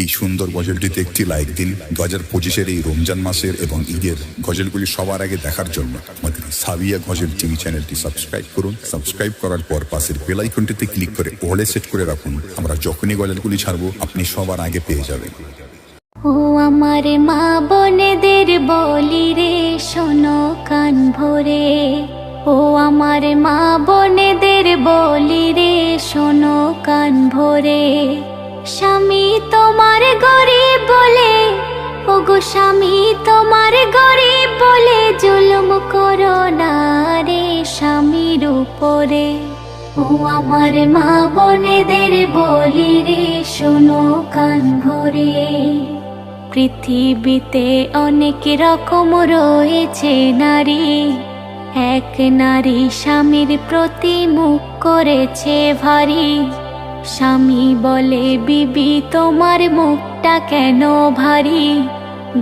এই সুন্দর গজলটিতে একটি লাইক দিন। 2025-এর এই রমজান মাসের এবং ঈদের গজলগুলি সবার আগে দেখার জন্য আমাদের সাবিয়া গজল টিভি চ্যানেলটি সাবস্ক্রাইব করুন। সাবস্ক্রাইব করার পর পাশের বেল আইকনটিতে ক্লিক করে অলে সেট করে রাখুন। আমরা যখনই গজলগুলি ছাড়বো আপনি সবার আগে পেয়ে যাবেন। ও আমার মা বোনেদের বলি রে, শোনো কান ভরে। ও আমার মা বোনেদের বলি রে, শোনো কান ভরে। স্বামী তোমার গরিব বলে, ও গো স্বামী তোমার গরিব বলে জুলুম করো না রে স্বামীর উপরে। ও আমার মা বোনেদের বলি রে, শোনো কান ভরে। পৃথিবীতে অনেক রকম রয়েছে নারী, এক নারী স্বামীর প্রতি মুখ করেছে ভারী। স্বামী বলে বিবি তোমার মুখটা কেন ভারী।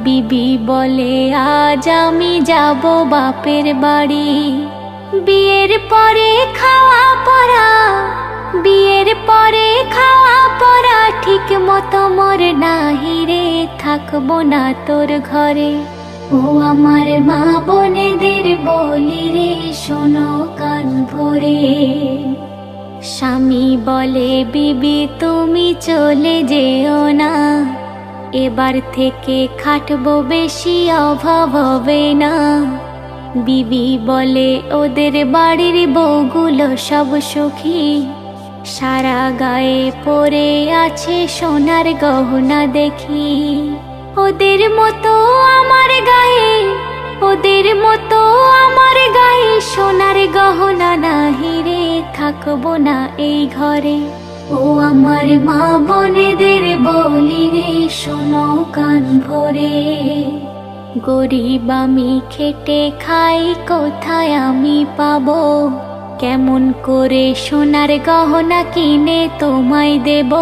বিবি বলে আজ আমি যাব বাপের বাড়ি। বিয়ের পরে খাওয়া পরা, বিয়ের পরে খাওয়া পরা ঠিক মতো মোর নাহি রে, থাকবো না তোর ঘরে। ও আমার মা বোনেদের বলি রে, শোনো কান ভরে। স্বামী বলে বিবি তুমি চলে যেও না, এবার থেকে খাটবো বেশি অভাব হবে না। বিবি বলে ওদের বাড়ির বউগুলো সব সুখী, সারা গায়ে পরে আছে সোনার গহনা দেখি। ওদের মতো আমার গায়ে, ওদের মতো আমার গায়ে সোনার গহনা নাহি রে, থাকবো না এই ঘরে। ও আমার মা বোনেদের বলি রে, শোনো কান ভরে। গরিব আমি খেটে খাই, কোথায় আমি পাবো? কেমন করে সোনার গহনা কিনে তোমায় দেব?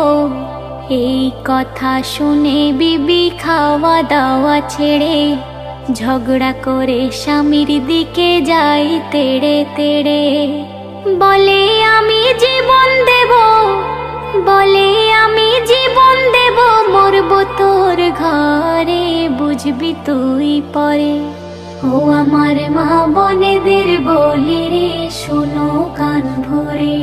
এই কথা শুনে বিবি খাওয়া দাওয়া ছেড়ে ঝগড়া করে স্বামীর দিকে যাই তেড়ে তেড়ে। বলে আমি জীবন দেব, বলে আমি জীবন দেব, মরবো তোর ঘরে, বুঝবি তুই পরে। ও আমার মা বোনেদের বলি রে, শোনো কান ভরে।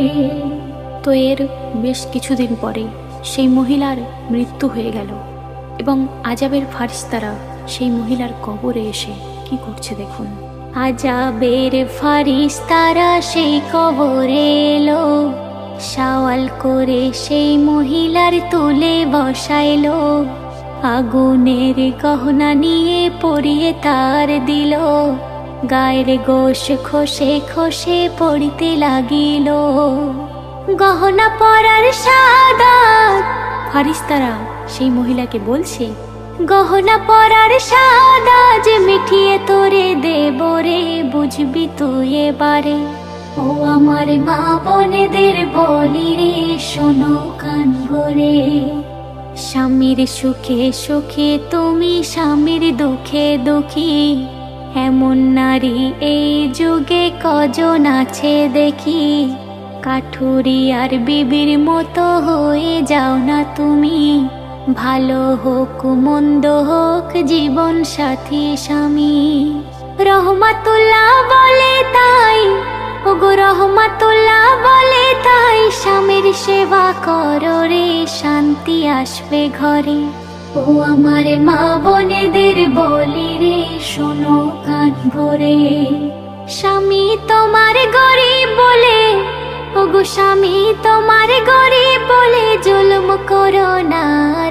তো এর বেশ কিছুদিন পরে সেই মহিলার মৃত্যু হয়ে গেল এবং আজাবের ফারিস্তারা সেই মহিলার কবরে এসে কি করছে দেখুন। আজাবের ফারিস্তারা সেই কবরে এলো, সওয়াল করে সেই মহিলার তুলে বসাইলো। আগুনের গহনা নিয়ে পরিয়ে তার দিল, গায়ের গোশ খসে খসে পড়িতে লাগিল। গহনা পরার সাদাত, ফারিস্তারা সেই মহিলাকে বলছে, গহনা পরার সাদাত মিটিয়ে তোরে দেব রে, বুঝবি তুই এবারে। ও আমার মা বোনেদের বলি রে, শোনো কান ভরে। স্বামীর সুখে সুখে তুমি স্বামীর দুঃখে দুঃখী, এমন নারী এই যুগে কজন আছে দেখি। কাঠুরি আর বিবির মতো হয়ে যাও না তুমি, ভালো হোক মন্দ হোক জীবন সাথী স্বামী। রহমাতুল্লাহ বলে তাই, ওগো রহমাতুল্লাহ বলে তাই, স্বামীর সেবা করো রে, শান্তি আসবে ঘরে। ও আমার মা বোনেদের বলি রে, শোনো কান ভরে। স্বামী তোমার গরিব বলে, ওগো স্বামী তোমার গরিব বলে জুলুম করো না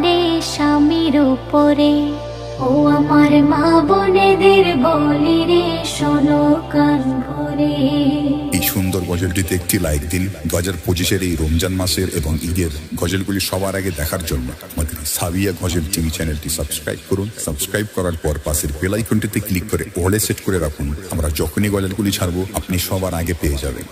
রে স্বামীর উপরে। ও আমার মা বোনেদের বলি রে, শোনো কান ভরে। এই সুন্দর গজলটিতে একটি লাইক দিন। 2025-এর এই রমজান মাসের এবং ঈদের গজলগুলি সবার আগে দেখার জন্য আমাদের সাবিয়া গজল টিভি চ্যানেলটি সাবস্ক্রাইব করুন। সাবস্ক্রাইব করার পর পাশের বেল আইকনটিতে ক্লিক করে অলে সেট করে রাখুন। আমরা যখনই গজলগুলি ছাড়বো আপনি সবার আগে পেয়ে যাবেন।